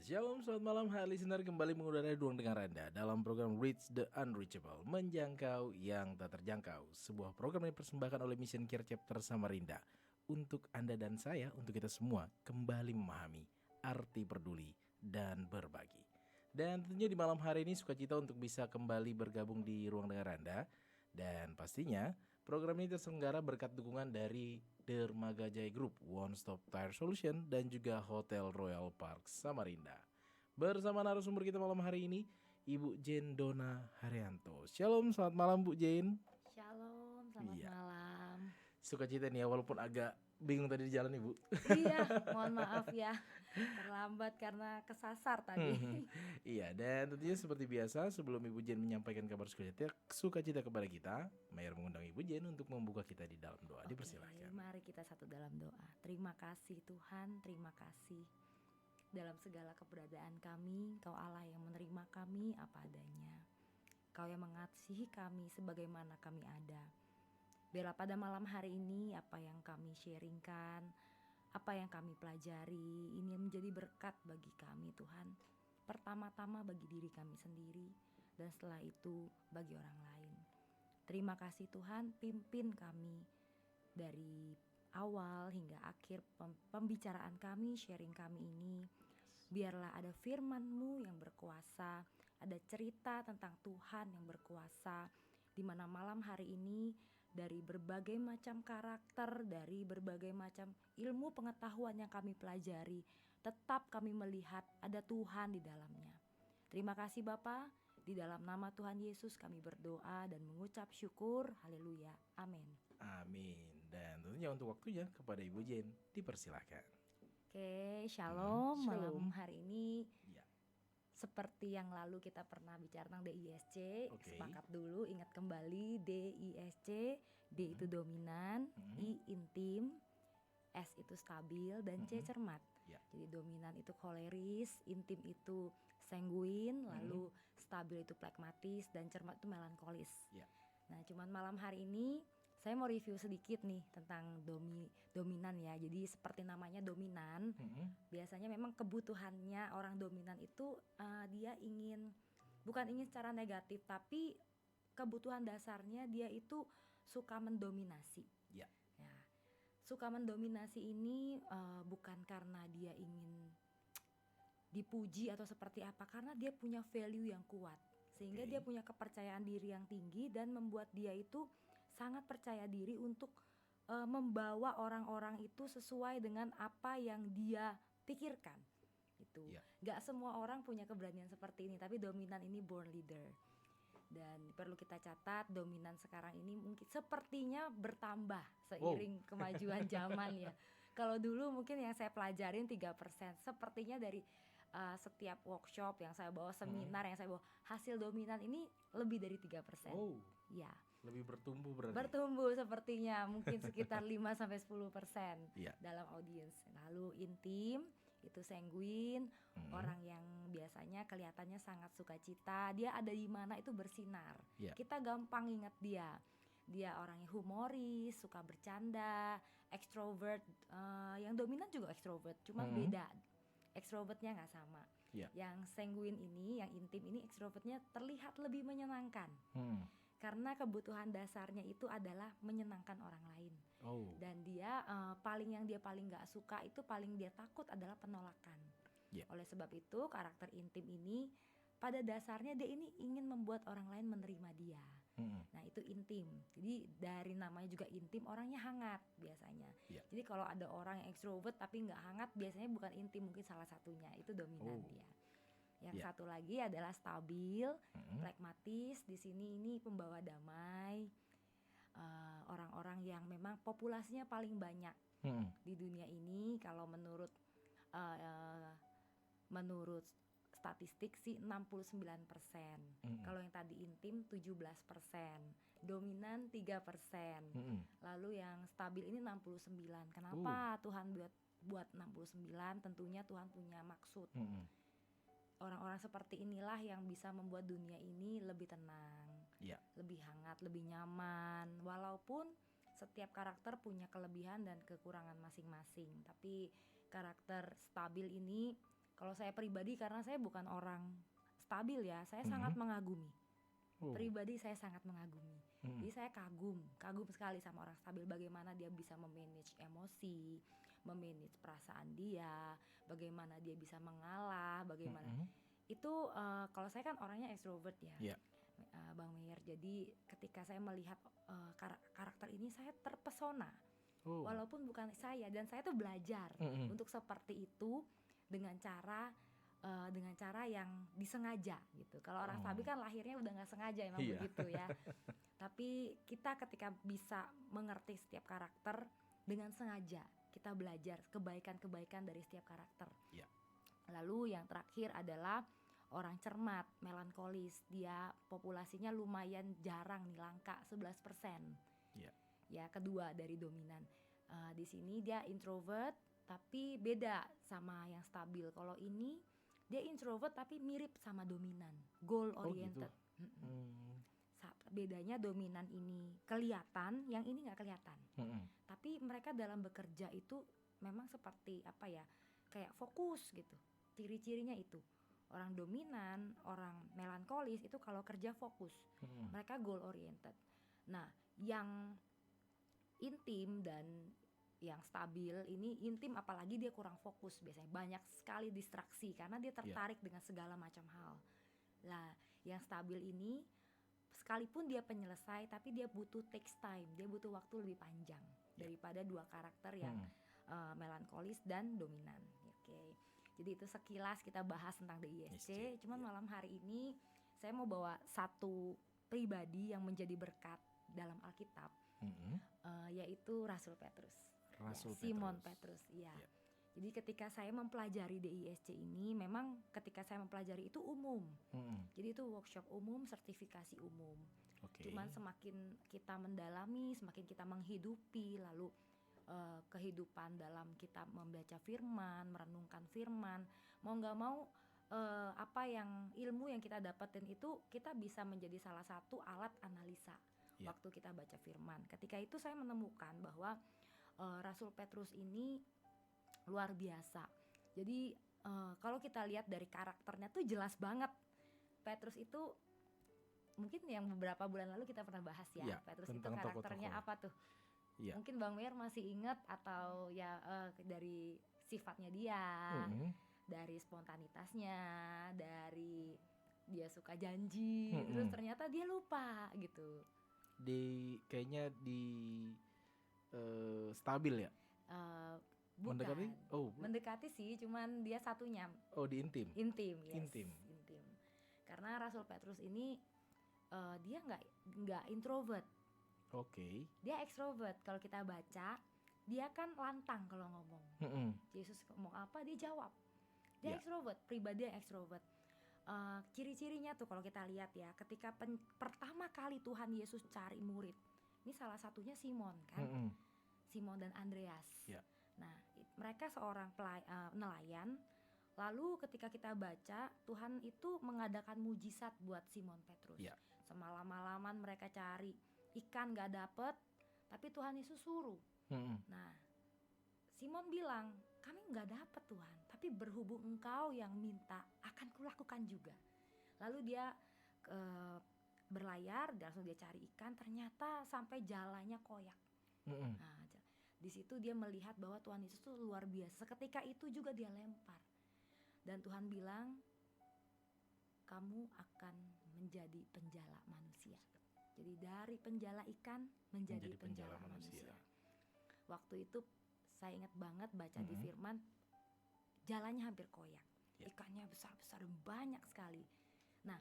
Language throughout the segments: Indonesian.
Shalom, selamat malam hai listener, kembali mengudara ruang dengar Anda dalam program Reach the Unreachable, menjangkau yang tak terjangkau. Sebuah program yang dipersembahkan oleh Mission Care Chapter Samarinda untuk Anda dan saya, untuk kita semua kembali memahami arti peduli dan berbagi. Dan tentunya di malam hari ini sukacita untuk bisa kembali bergabung di ruang dengar Anda. Dan pastinya program ini terselenggara berkat dukungan dari Dermaga Jaya Group, One Stop Tire Solution, dan juga Hotel Royal Park Samarinda. Bersama narasumber kita malam hari ini, Ibu Jane Dona Haryanto. Shalom, selamat malam Bu Jane. Shalom, selamat malam. Sukacita nih ya, walaupun agak bingung tadi di jalan Ibu. Iya, mohon maaf ya, terlambat karena kesasar tadi. Iya, dan tentunya seperti biasa sebelum Ibu Jen menyampaikan kabar sukacita kepada kita, Mayor mengundang Ibu Jen untuk membuka kita di dalam doa. Dipersilahkan. Mari kita satu dalam doa. Terima kasih Tuhan, terima kasih. Dalam segala keberadaan kami, Kau Allah yang menerima kami apa adanya. Kau yang mengasihi kami sebagaimana kami ada. Biarlah pada malam hari ini apa yang kami sharingkan, apa yang kami pelajari, ini menjadi berkat bagi kami Tuhan. Pertama-tama bagi diri kami sendiri, dan setelah itu bagi orang lain. Terima kasih Tuhan, pimpin kami dari awal hingga akhir pembicaraan kami, sharing kami ini. Biarlah ada firman-Mu yang berkuasa, ada cerita tentang Tuhan yang berkuasa, di mana malam hari ini dari berbagai macam karakter, dari berbagai macam ilmu pengetahuan yang kami pelajari, tetap kami melihat ada Tuhan di dalamnya. Terima kasih Bapa, di dalam nama Tuhan Yesus kami berdoa dan mengucap syukur. Haleluya, amin. Amin. Dan tentunya untuk waktunya kepada Ibu Jane, dipersilahkan. Oke, shalom. Shalom. Malam hari ini Ya. seperti yang lalu kita pernah bicara tentang DISC. Oke. Sepakat dulu, ingat kembali DISC. D itu dominan, I intim, S itu stabil, dan C cermat. Ya. Jadi dominan itu koleris, intim itu sanguin, lalu stabil itu plekmatis, dan cermat itu melankolis. Ya. Nah, cuman malam hari ini saya mau review sedikit nih tentang dominan ya. Jadi seperti namanya dominan, biasanya memang kebutuhannya orang dominan itu dia bukan ingin secara negatif, tapi kebutuhan dasarnya dia itu suka mendominasi. Ya. Ya, suka mendominasi ini bukan karena dia ingin dipuji atau seperti apa, karena dia punya value yang kuat, sehingga dia punya kepercayaan diri yang tinggi dan membuat dia itu sangat percaya diri untuk membawa orang-orang itu sesuai dengan apa yang dia pikirkan. Itu gak semua orang punya keberanian seperti ini, tapi dominan ini born leader. Dan perlu kita catat, dominan sekarang ini mungkin sepertinya bertambah seiring kemajuan zaman ya. Kalau dulu mungkin yang saya pelajarin 3%, sepertinya dari setiap workshop yang saya bawa, seminar yang saya bawa, hasil dominan ini lebih dari 3%. Ya. Lebih bertumbuh berarti. Bertumbuh sepertinya, mungkin sekitar 5-10% dalam audiens. Lalu intim itu sanguin, orang yang biasanya kelihatannya sangat sukacita, dia ada di mana itu bersinar. Kita gampang ingat dia. Dia orangnya humoris, suka bercanda, extrovert. Yang dominan juga extrovert, cuma beda. Extrovertnya nggak sama. Yang sanguin ini, yang intim ini, extrovertnya terlihat lebih menyenangkan. Karena kebutuhan dasarnya itu adalah menyenangkan orang lain. Dan dia yang dia paling gak suka itu, paling dia takut adalah penolakan. Oleh sebab itu karakter intim ini pada dasarnya dia ini ingin membuat orang lain menerima dia. Nah itu intim. Jadi dari namanya juga intim, orangnya hangat biasanya. Jadi kalau ada orang yang extrovert tapi gak hangat, biasanya bukan intim, mungkin salah satunya. Itu dominan dia. Yang satu lagi adalah stabil, pragmatis. Di sini ini pembawa damai, orang-orang yang memang populasinya paling banyak di dunia ini. Kalau menurut statistik sih 69%. Kalau yang tadi intim 17%, dominan 3%. Lalu yang stabil ini 69%. Kenapa Tuhan buat 69? Tentunya Tuhan punya maksud. Orang-orang seperti inilah yang bisa membuat dunia ini lebih tenang, lebih hangat, lebih nyaman. Walaupun setiap karakter punya kelebihan dan kekurangan masing-masing, tapi karakter stabil ini Kalau saya pribadi, karena saya bukan orang stabil ya, saya sangat mengagumi. Pribadi saya sangat mengagumi. Jadi saya kagum sekali sama orang stabil, bagaimana dia bisa memanage emosi, memanage perasaan dia, bagaimana dia bisa mengalah, bagaimana. Itu kalau saya kan orangnya extrovert ya. Bang Meyer. Jadi ketika saya melihat karakter ini, saya terpesona. Walaupun bukan saya, dan saya tuh belajar untuk seperti itu dengan cara yang disengaja gitu. Kalau orang stabil kan lahirnya udah nggak sengaja emang begitu ya. Tapi kita ketika bisa mengerti setiap karakter dengan sengaja, kita belajar kebaikan-kebaikan dari setiap karakter. Lalu yang terakhir adalah orang cermat, melankolis. Dia populasinya lumayan jarang nih, langka 11%. Ya, kedua dari dominan. Di sini dia introvert tapi beda sama yang stabil. Kalau ini dia introvert tapi mirip sama dominan, goal oriented. Gitu. Bedanya dominan ini kelihatan, yang ini nggak kelihatan. Tapi mereka dalam bekerja itu memang seperti apa ya, kayak fokus gitu. Ciri-cirinya itu. Orang dominan, orang melankolis itu kalau kerja fokus. Mereka goal oriented. Nah, yang intim dan yang stabil ini, intim apalagi dia kurang fokus, biasanya banyak sekali distraksi karena dia tertarik dengan segala macam hal. Nah, yang stabil ini sekalipun dia penyelesai, tapi dia butuh takes time, dia butuh waktu lebih panjang daripada dua karakter yang melankolis dan dominan. Jadi itu sekilas kita bahas tentang DISC. Cuman malam hari ini saya mau bawa satu pribadi yang menjadi berkat dalam Alkitab, yaitu Rasul Petrus. Simon Petrus. Jadi ketika saya mempelajari DISC ini, memang ketika saya mempelajari itu umum. Jadi itu workshop umum, sertifikasi umum. Cuman semakin kita mendalami, semakin kita menghidupi, lalu kehidupan dalam kita membaca firman, merenungkan firman, mau nggak mau apa yang ilmu yang kita dapetin itu kita bisa menjadi salah satu alat analisa waktu kita baca firman. Ketika itu saya menemukan bahwa Rasul Petrus ini luar biasa. Jadi kalau kita lihat dari karakternya tuh jelas banget. Petrus itu mungkin yang beberapa bulan lalu kita pernah bahas ya. Petrus itu karakternya tokoh-tokoh. Apa tuh? Mungkin Bang Meyer masih ingat atau ya dari sifatnya dia, dari spontanitasnya, dari dia suka janji, terus ternyata dia lupa gitu. Kayaknya di stabil ya? Bukan. Mendekati sih, cuman dia satunya. Di intim. Intim. Karena Rasul Petrus ini dia nggak introvert. Dia ekstrovert. Kalau kita baca, dia kan lantang kalau ngomong. Yesus ngomong apa dia jawab. Dia ekstrovert, pribadi ekstrovert. Ciri-cirinya tuh kalau kita lihat ya, ketika pertama kali Tuhan Yesus cari murid, ini salah satunya Simon kan, Simon dan Andreas. Nah, mereka seorang nelayan. Lalu ketika kita baca, Tuhan itu mengadakan mujizat buat Simon Petrus. Semalam-malaman mereka cari ikan gak dapet, tapi Tuhan Yesus suruh. Nah, Simon bilang, kami gak dapet Tuhan, tapi berhubung engkau yang minta, akan kulakukan juga. Lalu dia berlayar, langsung dia cari ikan, ternyata sampai jalannya koyak. Nah, di situ dia melihat bahwa Tuhan Yesus itu luar biasa. Seketika itu juga dia lempar. Dan Tuhan bilang, kamu akan menjadi penjala manusia. Jadi dari penjala ikan menjadi penjala manusia. Waktu itu saya ingat banget baca di firman, jalannya hampir koyak. Ikannya besar-besar dan banyak sekali. Nah,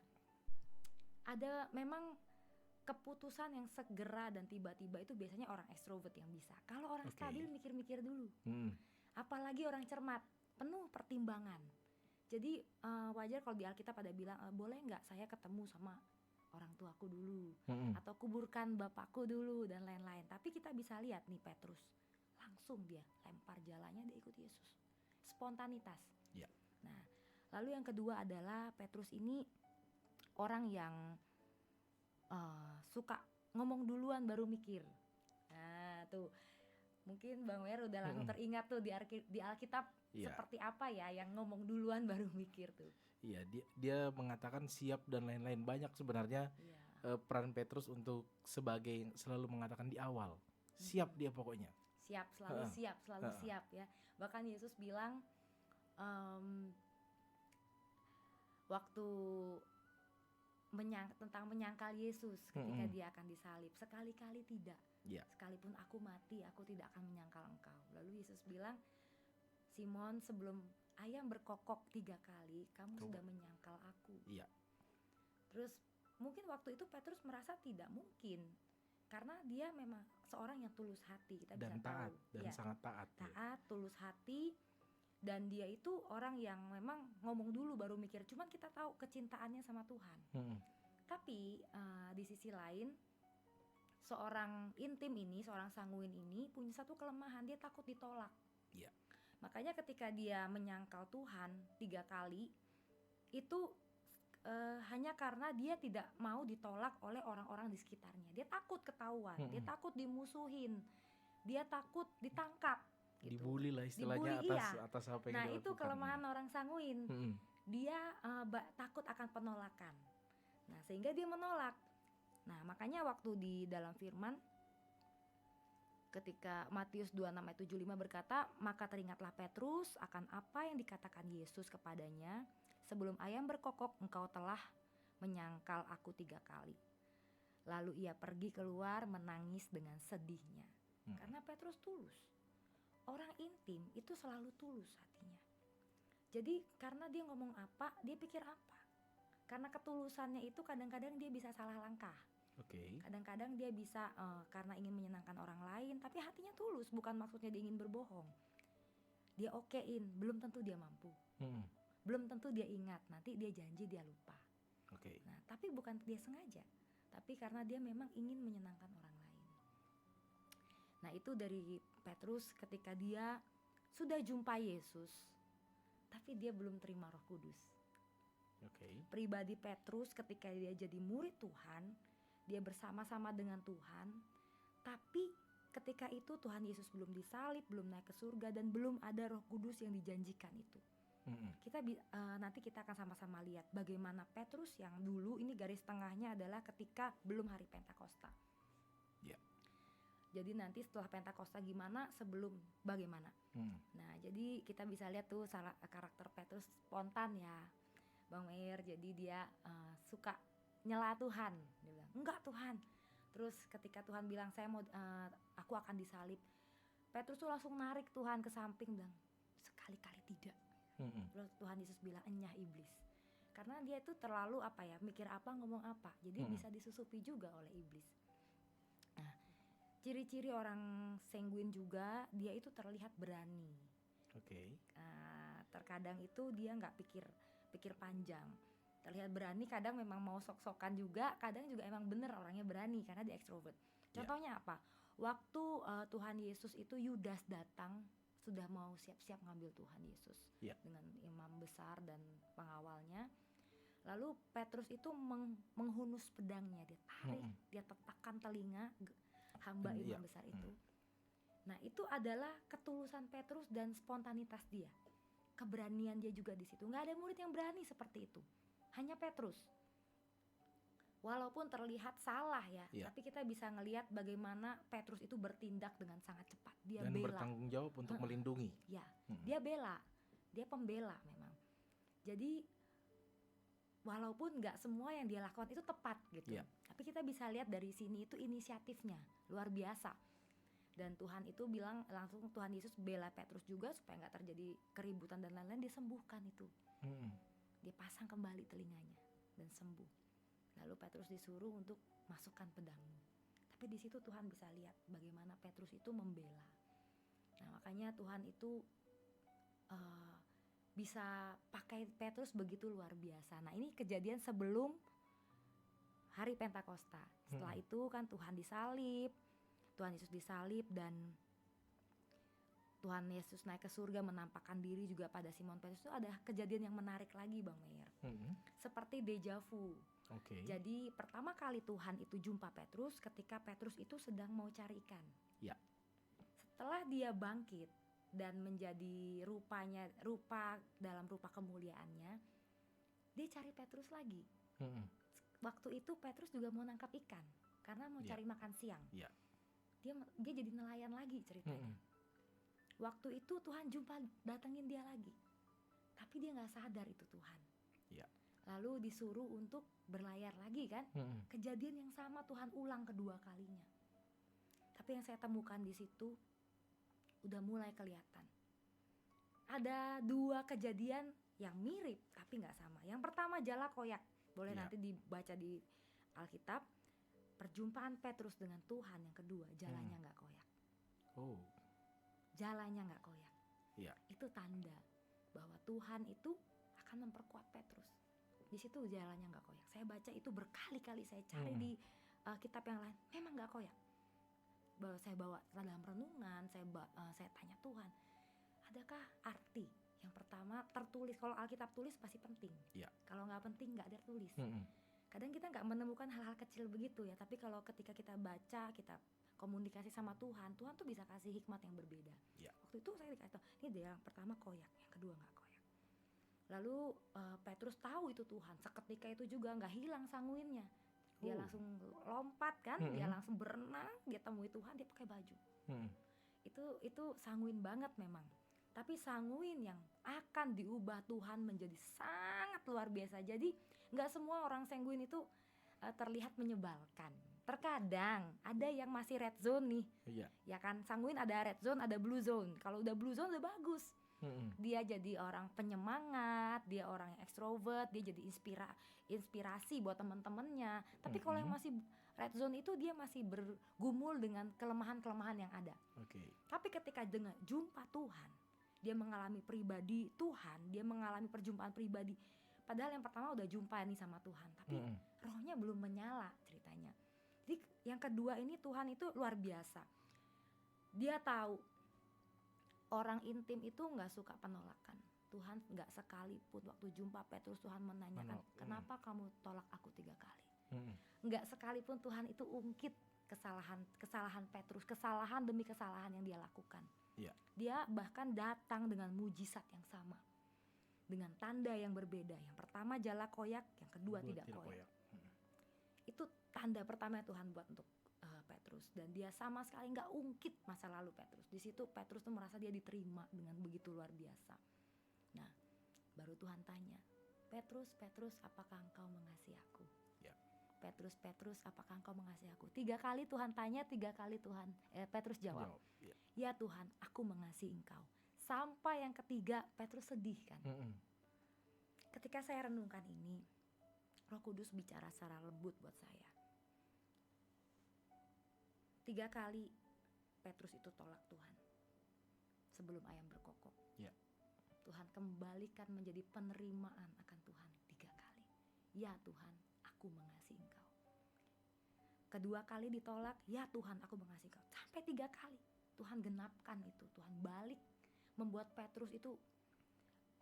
ada memang keputusan yang segera dan tiba-tiba itu biasanya orang ekstrovert yang bisa. Kalau orang stabil mikir-mikir dulu. Apalagi orang cermat, penuh pertimbangan. Jadi wajar kalau di Alkitab pada bilang, boleh nggak saya ketemu sama orang tuaku dulu, atau kuburkan bapakku dulu dan lain-lain. Tapi kita bisa lihat nih Petrus, langsung dia lempar jalannya, dia ikut Yesus. Spontanitas. Nah, lalu yang kedua adalah Petrus ini orang yang suka ngomong duluan baru mikir. Nah tuh, Mungkin Bang Mer udah langsung teringat tuh di Alkitab seperti apa ya yang ngomong duluan baru mikir tuh. Iya, dia mengatakan siap dan lain-lain, banyak sebenarnya peran Petrus untuk selalu mengatakan di awal. Siap dia pokoknya. Siap, selalu siap ya. Bahkan Yesus bilang waktu tentang menyangkal Yesus ketika dia akan disalib, sekali-kali tidak. Sekalipun aku mati, aku tidak akan menyangkal engkau. Lalu Yesus bilang, Simon, sebelum ayam berkokok 3 kali, kamu sudah menyangkal aku. Terus mungkin waktu itu Petrus merasa tidak mungkin, karena dia memang seorang yang tulus hati, kita dan bisa taat, tahu. Dan sangat taat. Tulus hati, dan dia itu orang yang memang ngomong dulu baru mikir. Cuman kita tahu kecintaannya sama Tuhan. Tapi di sisi lain, seorang sanguin ini punya satu kelemahan, dia takut ditolak. Makanya ketika dia menyangkal Tuhan 3 kali, itu hanya karena dia tidak mau ditolak oleh orang-orang di sekitarnya. Dia takut ketahuan, dia takut dimusuhin, dia takut ditangkap. Gitu. Dibully lah istilahnya. Atas apa yang nah dia itu lakukan. kelemahan orang sanguin. Dia takut akan penolakan. Nah sehingga dia menolak. Nah makanya waktu di dalam firman, ketika Matius 26:75 berkata, maka teringatlah Petrus akan apa yang dikatakan Yesus kepadanya, sebelum ayam berkokok engkau telah menyangkal aku 3 kali. Lalu ia pergi keluar menangis dengan sedihnya. Karena Petrus tulus. Orang intim itu selalu tulus hatinya. Jadi karena dia ngomong apa, dia pikir apa. Karena ketulusannya itu kadang-kadang dia bisa salah langkah. Kadang-kadang dia bisa karena ingin menyenangkan orang lain, tapi hatinya tulus, bukan maksudnya dia ingin berbohong. Dia okein, belum tentu dia mampu. Belum tentu dia ingat, nanti dia janji dia lupa. Nah, tapi bukan dia sengaja, tapi karena dia memang ingin menyenangkan orang lain. Nah, itu dari Petrus ketika dia sudah jumpa Yesus, tapi dia belum terima Roh Kudus. Pribadi Petrus ketika dia jadi murid Tuhan, dia bersama-sama dengan Tuhan, tapi ketika itu Tuhan Yesus belum disalib, belum naik ke surga, dan belum ada Roh Kudus yang dijanjikan itu. Nanti kita akan sama-sama lihat bagaimana Petrus yang dulu, ini garis tengahnya adalah ketika belum hari Pentakosta. Jadi nanti setelah Pentakosta gimana, sebelum bagaimana. Nah jadi kita bisa lihat tuh karakter Petrus spontan ya Bang Meir. Jadi dia suka nyela Tuhan. Dia bilang, enggak Tuhan. Terus ketika Tuhan bilang aku akan disalib, Petrus tuh langsung narik Tuhan ke samping, bilang sekali-kali tidak. Terus Tuhan Yesus bilang, enyah iblis. Karena dia itu terlalu mikir apa ngomong apa. Jadi bisa disusupi juga oleh iblis. Nah, ciri-ciri orang sanguin juga, dia itu terlihat berani. Terkadang itu dia nggak pikir panjang. Terlihat berani, kadang memang mau sok-sokan juga, kadang juga emang bener orangnya berani karena dia ekstrovert. Contohnya apa? Waktu Tuhan Yesus itu Yudas datang, sudah mau siap-siap ngambil Tuhan Yesus dengan imam besar dan pengawalnya. Lalu Petrus itu menghunus pedangnya, dia tarik, dia tetakkan telinga hamba imam besar itu. Nah itu adalah ketulusan Petrus dan spontanitas dia, keberanian dia juga di situ. Nggak ada murid yang berani seperti itu, hanya Petrus. Walaupun terlihat salah ya, tapi kita bisa ngelihat bagaimana Petrus itu bertindak dengan sangat cepat. Dia dan bela, bertanggung jawab untuk melindungi. Dia bela, dia pembela memang. Jadi walaupun nggak semua yang dia lakukan itu tepat gitu, tapi kita bisa lihat dari sini itu inisiatifnya luar biasa. Dan Tuhan itu bilang langsung, Tuhan Yesus bela Petrus juga supaya nggak terjadi keributan dan lain-lain, dia sembuhkan itu. Dia pasang kembali telinganya dan sembuh. Lalu Petrus disuruh untuk masukkan pedangmu. Tapi di situ Tuhan bisa lihat bagaimana Petrus itu membela. Nah makanya Tuhan itu bisa pakai Petrus begitu luar biasa. Nah ini kejadian sebelum hari Pentakosta. Setelah itu kan Tuhan disalib, Tuhan Yesus disalib, dan Tuhan Yesus naik ke surga menampakkan diri juga pada Simon Petrus. Itu ada kejadian yang menarik lagi Bang Meir. Seperti deja vu. Jadi pertama kali Tuhan itu jumpa Petrus ketika Petrus itu sedang mau cari ikan. Setelah dia bangkit dan menjadi rupa dalam rupa kemuliaannya, dia cari Petrus lagi. Waktu itu Petrus juga mau nangkap ikan karena mau cari makan siang. Dia jadi nelayan lagi ceritanya. Waktu itu Tuhan datengin dia lagi, tapi dia nggak sadar itu Tuhan. Lalu disuruh untuk berlayar lagi kan. Kejadian yang sama Tuhan ulang kedua kalinya. Tapi yang saya temukan di situ udah mulai kelihatan. Ada 2 kejadian yang mirip tapi nggak sama. Yang pertama jala koyak, boleh nanti dibaca di Alkitab. Perjumpaan Petrus dengan Tuhan yang kedua, jalannya nggak koyak. Jalannya nggak koyak. Itu tanda bahwa Tuhan itu akan memperkuat Petrus. Di situ jalannya nggak koyak. Saya baca itu berkali-kali, saya cari di kitab yang lain, memang nggak koyak. Saya bawa dalam renungan, saya tanya Tuhan, adakah arti? Yang pertama tertulis, kalau Alkitab tulis pasti penting. Kalau nggak penting nggak ada tulis. Kadang kita nggak menemukan hal-hal kecil begitu ya, tapi kalau ketika kita baca, kita komunikasi sama Tuhan tuh bisa kasih hikmat yang berbeda. Waktu itu saya dikasih tahu, ini dia yang pertama koyak, yang kedua nggak koyak. Lalu Petrus tahu itu Tuhan, seketika itu juga nggak hilang sanguinnya. Dia langsung lompat kan, dia langsung berenang, dia temui Tuhan, dia pakai baju. Itu sanguin banget memang. Tapi sanguin yang akan diubah Tuhan menjadi sangat luar biasa. Jadi nggak semua orang sanguin itu terlihat menyebalkan. Terkadang ada yang masih red zone nih. Ya kan, sanguin ada red zone, ada blue zone. Kalau udah blue zone udah bagus. Dia jadi orang penyemangat, dia orang yang ekstrovert, dia jadi inspirasi buat teman-temannya. Tapi kalau yang masih red zone itu dia masih bergumul dengan kelemahan-kelemahan yang ada. Tapi ketika dengan jumpa Tuhan, dia mengalami pribadi Tuhan, dia mengalami perjumpaan pribadi. Padahal yang pertama udah jumpa nih sama Tuhan, tapi rohnya belum menyala ceritanya. Jadi yang kedua ini Tuhan itu luar biasa. Dia tahu orang intim itu gak suka penolakan. Tuhan gak sekalipun waktu jumpa Petrus Tuhan menanyakan, kenapa kamu tolak aku 3 kali? Gak sekalipun Tuhan itu ungkit kesalahan Petrus, kesalahan demi kesalahan yang dia lakukan. Dia bahkan datang dengan mujizat yang sama, dengan tanda yang berbeda. Yang pertama jala koyak, yang kedua tidak koyak. Itu tanda pertama yang Tuhan buat untuk Petrus, dan dia sama sekali nggak ungkit masa lalu Petrus. Di situ Petrus tuh merasa dia diterima dengan begitu luar biasa. Nah, baru Tuhan tanya, Petrus, apakah engkau mengasihi aku? Petrus, apakah engkau mengasihi aku? 3 kali Tuhan tanya, 3 kali Petrus jawab. Ya Tuhan, aku mengasihi engkau. Sampai yang ketiga Petrus sedih kan. Ketika saya renungkan ini, Roh Kudus bicara secara lembut buat saya. 3 kali Petrus itu tolak Tuhan sebelum ayam berkokok. Tuhan kembalikan menjadi penerimaan akan Tuhan 3 kali. Ya Tuhan, aku mengasihi engkau. Kedua kali ditolak, ya Tuhan, aku mengasihi engkau. Sampai 3 kali Tuhan genapkan itu. Tuhan balik membuat Petrus itu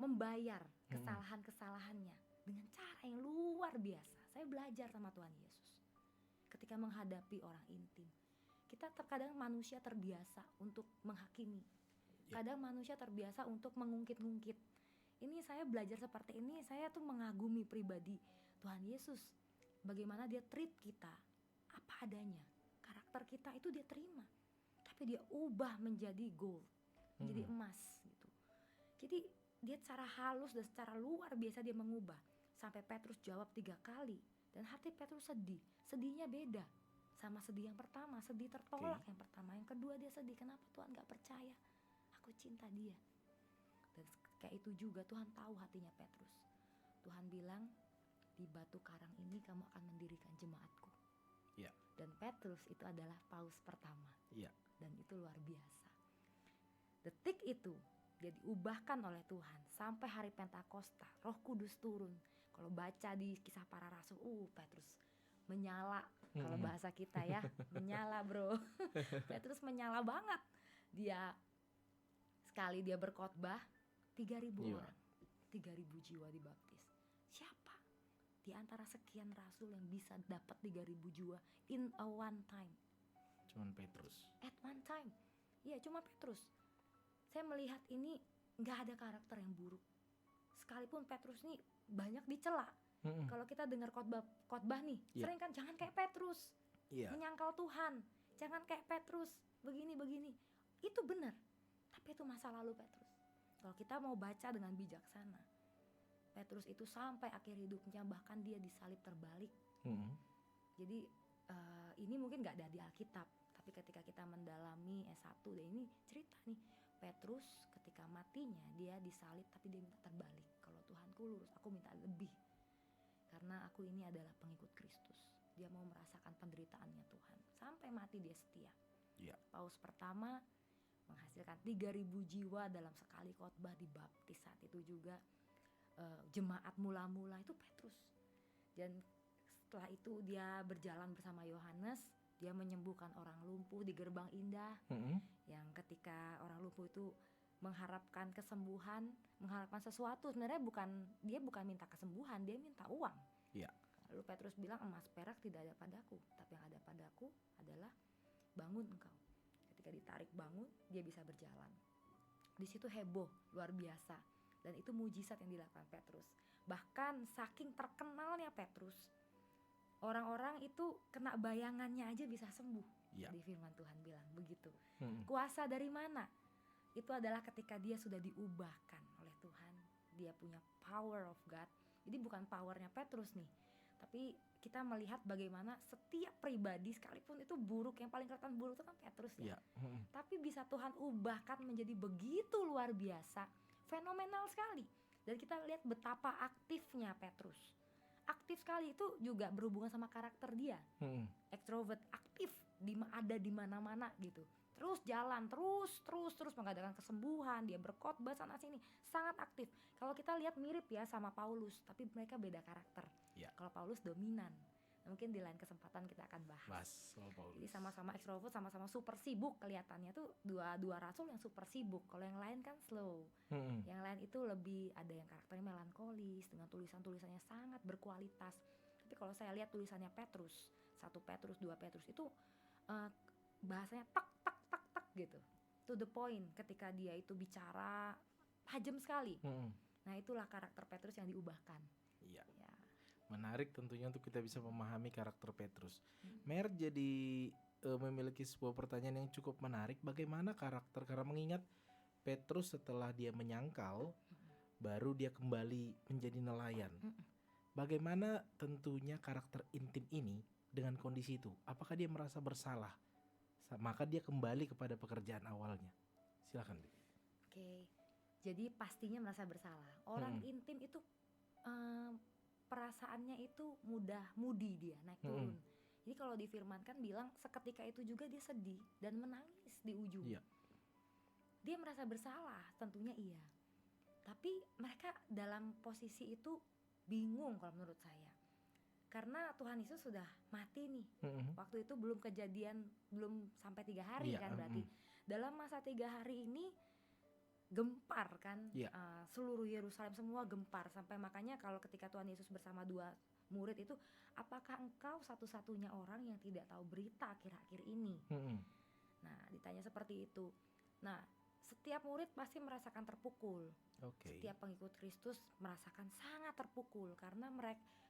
membayar kesalahan-kesalahannya dengan cara yang luar biasa. Saya belajar sama Tuhan Yesus ketika menghadapi orang intim. Kita terkadang manusia terbiasa untuk menghakimi. Kadang manusia terbiasa untuk mengungkit-ungkit. Ini saya belajar seperti ini, saya tuh mengagumi pribadi Tuhan Yesus. Bagaimana dia treat kita apa adanya. Karakter kita itu dia terima. Tapi dia ubah menjadi gold, menjadi emas gitu. Jadi dia secara halus dan secara luar biasa dia mengubah. Sampai Petrus jawab 3 kali. Dan hati Petrus sedih. Sedihnya beda sama sedih yang pertama. Sedih tertolak yang pertama. Yang kedua dia sedih, kenapa Tuhan gak percaya aku cinta dia. Dan kayak itu juga Tuhan tahu hatinya Petrus. Tuhan bilang, di batu karang ini kamu akan mendirikan jemaatku. Dan Petrus itu adalah paus pertama. Dan itu luar biasa. Detik itu dia diubahkan oleh Tuhan. Sampai hari Pentakosta Roh Kudus turun. Kalau baca di Kisah Para Rasul, Petrus menyala. Kalau bahasa kita ya, menyala bro. Petrus menyala banget. Dia sekali dia berkhotbah 3.000 orang, 3.000 jiwa dibaptis. Siapa di antara sekian rasul yang bisa dapat 3.000 jiwa in a one time? Cuman Petrus. At one time. Iya, cuma Petrus. Saya melihat ini nggak ada karakter yang buruk. Sekalipun Petrus nih banyak dicela. Kalau kita dengar khotbah nih, sering kan jangan kayak Petrus, menyangkal Tuhan, jangan kayak Petrus, begini. Itu benar, tapi itu masa lalu Petrus. Kalau kita mau baca dengan bijaksana, Petrus itu sampai akhir hidupnya bahkan dia disalib terbalik. Jadi ini mungkin nggak ada di Alkitab, tapi ketika kita mendalami S1 dan ini cerita nih, Petrus ketika matinya dia disalib tapi dia minta terbalik. Kalau Tuhanku lurus, aku minta lebih. Karena aku ini adalah pengikut Kristus. Dia mau merasakan penderitaannya Tuhan. Sampai mati dia setia. Paus pertama menghasilkan 3.000 jiwa dalam sekali khotbah dibaptis. Saat itu juga jemaat mula-mula itu Petrus. Dan setelah itu dia berjalan bersama Yohanes. Dia menyembuhkan orang lumpuh di Gerbang Indah. Yang ketika orang lumpuh itu mengharapkan kesembuhan, mengharapkan sesuatu, sebenarnya dia bukan minta kesembuhan, dia minta uang. Lalu Petrus bilang, emas perak tidak ada padaku, tapi yang ada padaku adalah bangun engkau. Ketika ditarik bangun, dia bisa berjalan. Di situ heboh luar biasa, dan itu mujizat yang dilakukan Petrus. Bahkan saking terkenalnya Petrus, orang-orang itu kena bayangannya aja bisa sembuh. Di firman Tuhan bilang begitu. Kuasa dari mana? Itu adalah ketika dia sudah diubahkan oleh Tuhan. Dia punya power of God. Jadi bukan powernya Petrus nih, tapi kita melihat bagaimana setiap pribadi sekalipun itu buruk, yang paling kelihatan buruk itu kan Petrus ya. Tapi bisa Tuhan ubahkan menjadi begitu luar biasa, fenomenal sekali. Dan kita lihat betapa aktifnya Petrus. Aktif sekali, itu juga berhubungan sama karakter dia. Extrovert, aktif, ada di mana-mana gitu. Terus jalan, terus mengadakan kesembuhan, dia berkhotbah sana sini, sangat aktif. Kalau kita lihat mirip ya sama Paulus, tapi mereka beda karakter. Kalau Paulus dominan. Mungkin di lain kesempatan kita akan bahas. Jadi sama-sama ekstrovert, sama-sama super sibuk kelihatannya tuh dua rasul yang super sibuk. Kalau yang lain kan slow. Yang lain itu lebih ada yang karakternya melankolis dengan tulisan-tulisannya sangat berkualitas. Tapi kalau saya lihat tulisannya Petrus, 1 Petrus, 2 Petrus itu bahasanya tak gitu, to the point. Ketika dia itu bicara tajam sekali. Nah itulah karakter Petrus yang diubahkan. Menarik tentunya untuk kita bisa memahami karakter Petrus. Mer jadi memiliki sebuah pertanyaan yang cukup menarik. Bagaimana karakter, karena mengingat Petrus setelah dia menyangkal, baru dia kembali menjadi nelayan. Bagaimana tentunya karakter intim ini dengan kondisi itu? Apakah dia merasa bersalah? Maka dia kembali kepada pekerjaan awalnya. Silakan. Oke. Jadi pastinya merasa bersalah. Orang intim itu perasaannya itu mudi dia, naik turun. Jadi kalau difirmankan bilang seketika itu juga dia sedih dan menangis di ujung. Dia merasa bersalah, tentunya iya. Tapi mereka dalam posisi itu bingung kalau menurut saya. Karena Tuhan Yesus sudah mati nih. Waktu itu belum kejadian, belum sampai 3 hari kan berarti. Dalam masa 3 hari ini gempar kan, seluruh Yerusalem semua gempar. Sampai makanya kalau ketika Tuhan Yesus bersama 2 murid itu, apakah engkau satu-satunya orang yang tidak tahu berita akhir-akhir ini? Nah ditanya seperti itu. Nah setiap murid pasti merasakan terpukul. Setiap pengikut Kristus merasakan sangat terpukul karena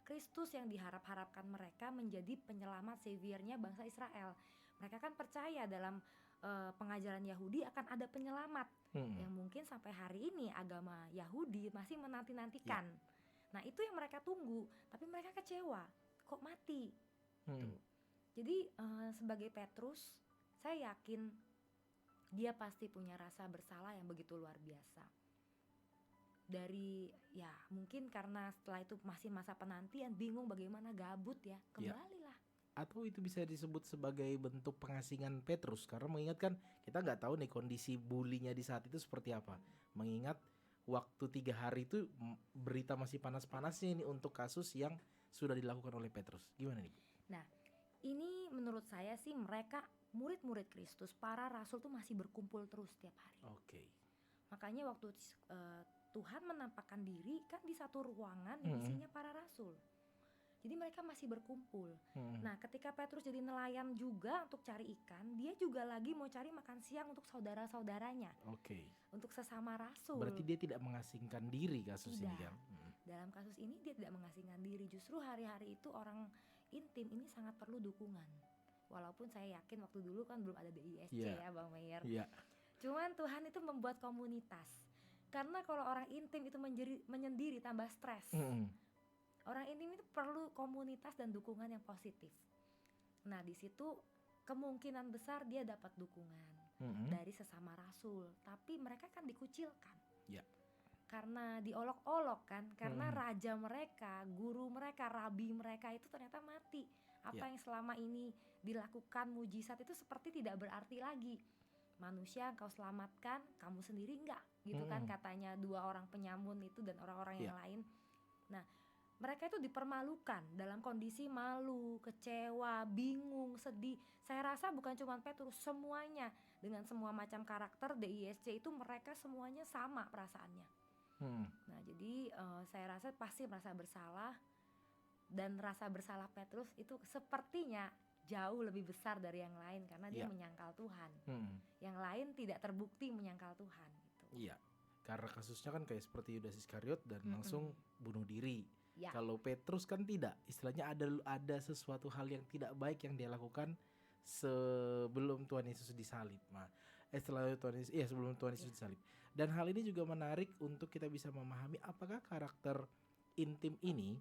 Kristus yang diharap-harapkan mereka menjadi penyelamat saviornya bangsa Israel. Mereka kan percaya dalam pengajaran Yahudi akan ada penyelamat yang mungkin sampai hari ini agama Yahudi masih menanti-nantikan. Nah itu yang mereka tunggu, tapi mereka kecewa, kok mati. Jadi sebagai Petrus, saya yakin dia pasti punya rasa bersalah yang begitu luar biasa. Dari mungkin karena setelah itu masih masa penantian, bingung bagaimana, gabut ya, kembalilah. Atau itu bisa disebut sebagai bentuk pengasingan Petrus, karena mengingatkan kita nggak tahu nih kondisi bulinya di saat itu seperti apa. Mengingat waktu 3 hari itu berita masih panas-panasnya ini untuk kasus yang sudah dilakukan oleh Petrus. Gimana nih? Nah ini menurut saya sih mereka murid-murid Kristus, para rasul tuh masih berkumpul terus setiap hari. Makanya waktu Tuhan menampakkan diri kan di satu ruangan yang isinya para rasul. Jadi mereka masih berkumpul. Nah, ketika Petrus jadi nelayan juga untuk cari ikan, dia juga lagi mau cari makan siang untuk saudara-saudaranya. Untuk sesama rasul. Berarti dia tidak mengasingkan diri kasus ini kan? Dalam kasus ini dia tidak mengasingkan diri. Justru hari-hari itu orang intim ini sangat perlu dukungan. Walaupun saya yakin waktu dulu kan belum ada DISC ya Bang Meyer. Cuman Tuhan itu membuat komunitas. Karena kalau orang intim itu menyendiri tambah stres. Orang intim itu perlu komunitas dan dukungan yang positif. Nah, di situ kemungkinan besar dia dapat dukungan dari sesama rasul. Tapi mereka kan dikucilkan. Karena diolok-olok kan. Karena raja mereka, guru mereka, rabi mereka itu ternyata mati. Apa yang selama ini dilakukan mujizat itu seperti tidak berarti lagi. Manusia kau selamatkan, kamu sendiri enggak. Gitu kan katanya dua orang penyamun itu dan orang-orang yang lain. Nah, mereka itu dipermalukan dalam kondisi malu, kecewa, bingung, sedih. Saya rasa bukan cuma Petrus, semuanya dengan semua macam karakter DISC itu mereka semuanya sama perasaannya. Nah, jadi saya rasa pasti merasa bersalah, dan rasa bersalah Petrus itu sepertinya jauh lebih besar dari yang lain karena dia menyangkal Tuhan. Yang lain tidak terbukti menyangkal Tuhan. Gitu. Karena kasusnya kan kayak seperti Yudas Iskariot dan langsung bunuh diri. Kalau Petrus kan tidak, istilahnya ada sesuatu hal yang tidak baik yang dia lakukan sebelum Tuhan Yesus disalib. Sebelum Tuhan Yesus disalib. Dan hal ini juga menarik untuk kita bisa memahami apakah karakter intim ini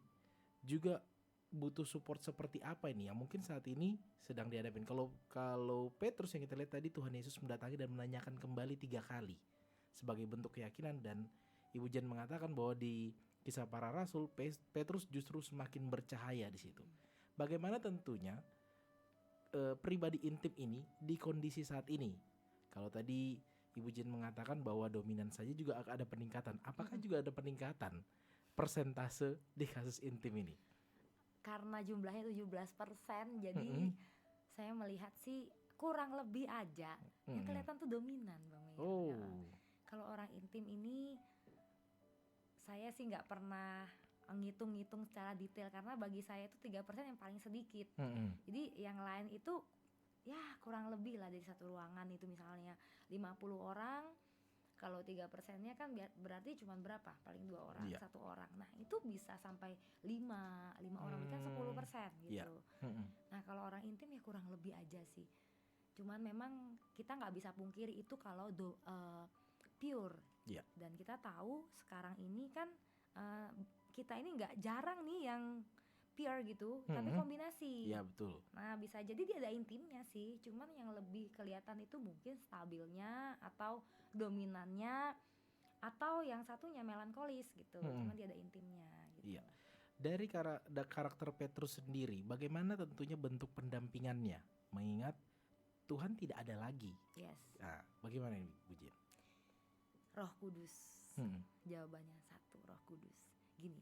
juga butuh support seperti apa ini yang mungkin saat ini sedang dihadapin. Kalau Petrus yang kita lihat tadi, Tuhan Yesus mendatangi dan menanyakan kembali 3 kali sebagai bentuk keyakinan, dan Ibu Jen mengatakan bahwa di Kisah Para Rasul, Petrus justru semakin bercahaya di situ. Bagaimana tentunya pribadi intim ini di kondisi saat ini? Kalau tadi Ibu Jen mengatakan bahwa dominan saja juga ada peningkatan. Apakah juga ada peningkatan persentase di kasus intim ini? Karena jumlahnya 17%, jadi saya melihat sih kurang lebih aja yang kelihatan tuh dominan, Bang Meyer. Kalau orang intim ini saya sih nggak pernah ngitung-ngitung secara detail, karena bagi saya itu 3% yang paling sedikit. Jadi yang lain itu ya kurang lebih lah dari satu ruangan itu misalnya 50 orang, kalau 3%-nya kan berarti cuma berapa? Paling 2 orang, 1 orang. Nah, itu bisa sampai 5 orang, itu kan 10% gitu. Nah, kalau orang intim ya kurang lebih aja sih. Cuman memang kita nggak bisa pungkiri itu kalau pure. Dan kita tahu sekarang ini kan kita ini nggak jarang nih yang pure gitu, tapi kombinasi. Betul. Nah, bisa jadi dia ada intimnya sih, cuman yang lebih kelihatan itu mungkin stabilnya atau dominannya, atau yang satunya melankolis gitu. Cuman dia ada intimnya gitu. Dari karakter Petrus sendiri, bagaimana tentunya bentuk pendampingannya, mengingat Tuhan tidak ada lagi. Nah, bagaimana ini Bu Jen? Roh Kudus. Jawabannya satu, Roh Kudus. Gini,